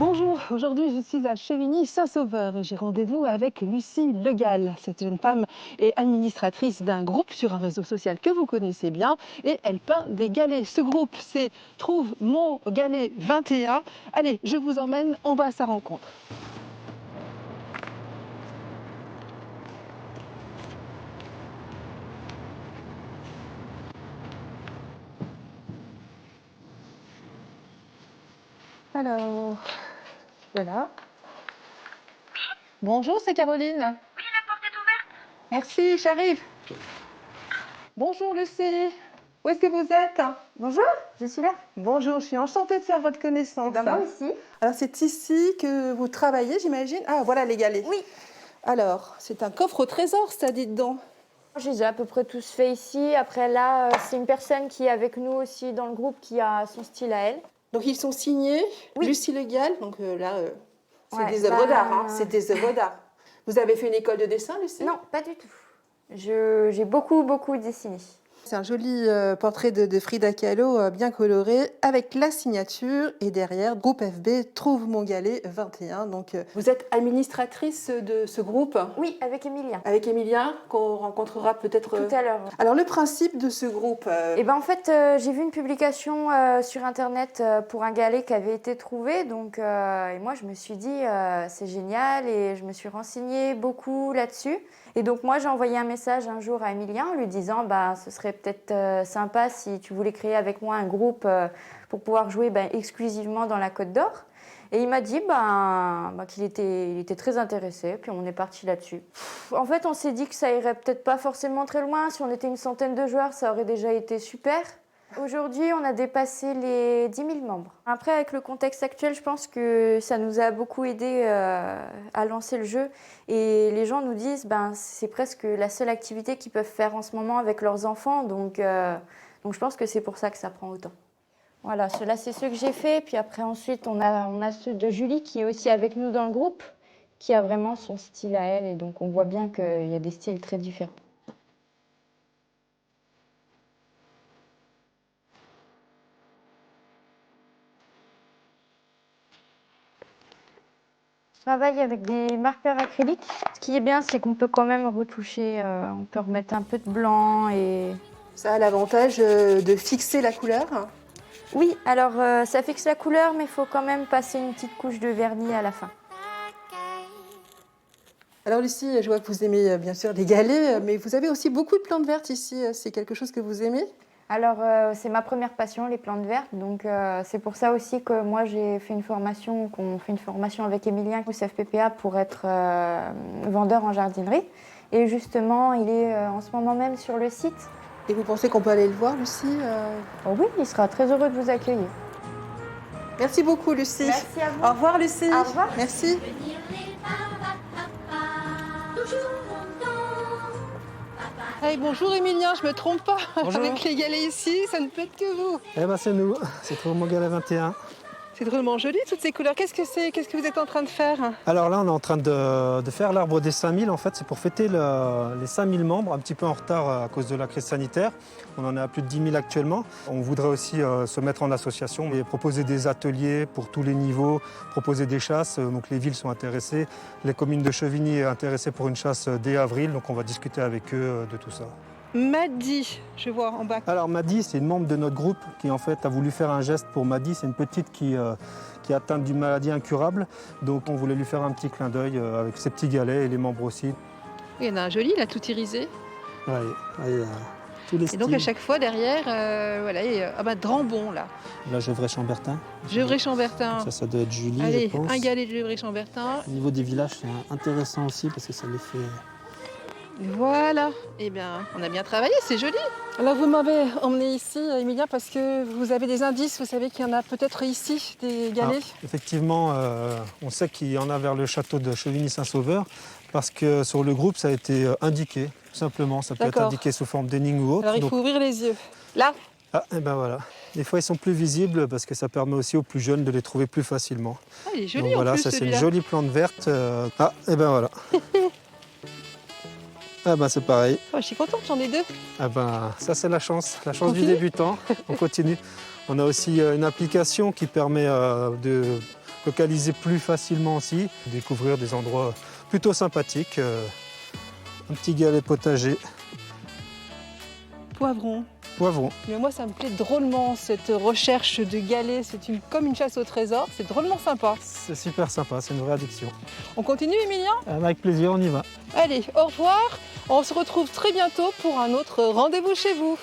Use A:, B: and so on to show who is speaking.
A: Bonjour, aujourd'hui je suis à Chevigny-Saint-Sauveur et j'ai rendez-vous avec Lucie Legall. Cette jeune femme est administratrice d'un groupe sur un réseau social que vous connaissez bien et elle peint des galets. Ce groupe, c'est Trouve mon galet 21. Allez, je vous emmène, on va à sa rencontre. Alors, voilà. Bonjour, c'est Caroline.
B: Oui, la porte est ouverte.
A: Merci, j'arrive. Bonjour Lucie, où est-ce que vous êtes?
B: Bonjour, je suis là.
A: Bonjour, je suis enchantée de faire votre connaissance.
B: Moi aussi.
A: Alors c'est ici que vous travaillez, j'imagine. Ah, voilà les galets.
B: Oui.
A: Alors, c'est un coffre au trésor, ça, dites donc.
B: J'ai déjà à peu près tous fait ici. Après là, c'est une personne qui est avec nous aussi dans le groupe qui a son style à elle.
A: Donc ils sont signés,
B: Oui.
A: Lucie Legall. Donc là, c'est
B: Ouais,
A: des œuvres d'art, hein. C'est des œuvres d'art. Vous avez fait une école de dessin, Lucie?
B: Non, pas du tout. J'ai beaucoup dessiné.
A: C'est un joli portrait de Frida Kahlo, bien coloré, avec la signature. Et derrière, groupe FB, Trouve mon galet 21. Donc, vous êtes administratrice de ce groupe?
B: Oui, avec Emilien.
A: Avec Emilien, qu'on rencontrera peut-être
B: Tout à l'heure.
A: Alors, le principe de ce groupe
B: Et ben en fait, j'ai vu une publication sur internet pour un galet qui avait été trouvé. Donc, et moi, je me suis dit, c'est génial. Et je me suis renseignée beaucoup là-dessus. Et donc, moi, j'ai envoyé un message un jour à Emilien en lui disant, bah, ce serait peut-être sympa si tu voulais créer avec moi un groupe pour pouvoir jouer exclusivement dans la Côte d'Or. Et il m'a dit qu'il était très intéressé, puis on est parti là-dessus. En fait, on s'est dit que ça irait peut-être pas forcément très loin. Si on était une centaine de joueurs, ça aurait déjà été super. Aujourd'hui, on a dépassé les 10 000 membres. Après, avec le contexte actuel, je pense que ça nous a beaucoup aidé à lancer le jeu. Et les gens nous disent c'est presque la seule activité qu'ils peuvent faire en ce moment avec leurs enfants. Donc je pense que c'est pour ça que ça prend autant. Voilà, ceux-là, c'est ceux que j'ai fait. Puis après, ensuite, on a ceux de Julie qui est aussi avec nous dans le groupe, qui a vraiment son style à elle. Et donc, on voit bien qu'il y a des styles très différents. Je travaille avec des marqueurs acryliques. Ce qui est bien, c'est qu'on peut quand même retoucher. On peut remettre un peu de blanc et...
A: Ça a l'avantage de fixer la couleur.
B: Oui, alors ça fixe la couleur, mais il faut quand même passer une petite couche de vernis à la fin.
A: Alors Lucie, je vois que vous aimez bien sûr les galets, mais vous avez aussi beaucoup de plantes vertes ici. C'est quelque chose que vous aimez?
B: Alors, c'est ma première passion, les plantes vertes. Donc, c'est pour ça aussi que moi, j'ai fait qu'on fait une formation avec Emilien au CFPPA pour être vendeur en jardinerie. Et justement, il est en ce moment même sur le site.
A: Et vous pensez qu'on peut aller le voir, Lucie?
B: Oh oui, il sera très heureux de vous accueillir.
A: Merci beaucoup, Lucie.
B: Merci à vous.
A: Au revoir, Lucie.
B: Au revoir.
A: Merci. Hey, bonjour Emilien, je me trompe pas.
C: Bonjour.
A: Avec les galets ici, ça ne peut être que vous.
C: Eh ben c'est nous, c'est Trouve mon galet 21.
A: C'est drôlement joli toutes ces couleurs. Qu'est-ce que c'est? Qu'est-ce que vous êtes en train de faire?
C: Alors là, on est en train de faire l'arbre des 5000. En fait, c'est pour fêter les 5000 membres, un petit peu en retard à cause de la crise sanitaire. On en est à plus de 10 000 actuellement. On voudrait aussi se mettre en association et proposer des ateliers pour tous les niveaux, proposer des chasses. Donc les villes sont intéressées. Les communes de Chevigny sont intéressées pour une chasse dès avril. Donc on va discuter avec eux de tout ça.
A: Maddy, je vois en bas.
C: Alors Maddy, c'est une membre de notre groupe qui en fait a voulu faire un geste pour Maddy. C'est une petite qui est atteinte d'une maladie incurable. Donc on voulait lui faire un petit clin d'œil avec ses petits galets et les membres aussi.
A: Il y en a un joli, là, tout irisé.
C: Ouais, tous les
A: Et donc à chaque fois derrière, voilà, il y a Drambon là.
C: Là, Gevrey-Chambertin.
A: Gevrey-Chambertin.
C: Ça doit être Julie,
A: Allez,
C: je pense.
A: un galet de Gevrey-Chambertin.
C: Au niveau des villages, c'est intéressant aussi parce que ça les fait...
A: Voilà, eh bien, on a bien travaillé, c'est joli. Alors vous m'avez emmené ici, Emilien, parce que vous avez des indices, vous savez qu'il y en a peut-être ici, des galets.
C: Effectivement, on sait qu'il y en a vers le château de Chevigny-Saint-Sauveur parce que sur le groupe, ça a été indiqué, tout simplement. Ça peut être indiqué sous forme d'énigme ou autre.
A: Alors il faut ouvrir les yeux. Là.
C: Ah, et ben voilà. Des fois, ils sont plus visibles parce que ça permet aussi aux plus jeunes de les trouver plus facilement.
A: Ah, il est joli.
C: Donc,
A: en
C: voilà,
A: plus,
C: ça c'est une
A: celui-là.
C: jolie plante verte. Ah, et ben voilà. Ah ben c'est pareil.
A: Oh, je suis contente, j'en ai deux.
C: Ah ben ça c'est la chance du
A: Continue.
C: débutant. On continue. On a aussi une application qui permet de localiser plus facilement aussi, découvrir des endroits plutôt sympathiques. Un petit galet potager,
A: Poivron.
C: poivron.
A: Mais moi, ça me plaît drôlement, cette recherche de galets. C'est comme une chasse au trésor. C'est drôlement sympa.
C: C'est super sympa, c'est une vraie addiction.
A: On continue, Emilien?
C: Avec plaisir, on y va.
A: Allez, au revoir. On se retrouve très bientôt pour un autre rendez-vous chez vous.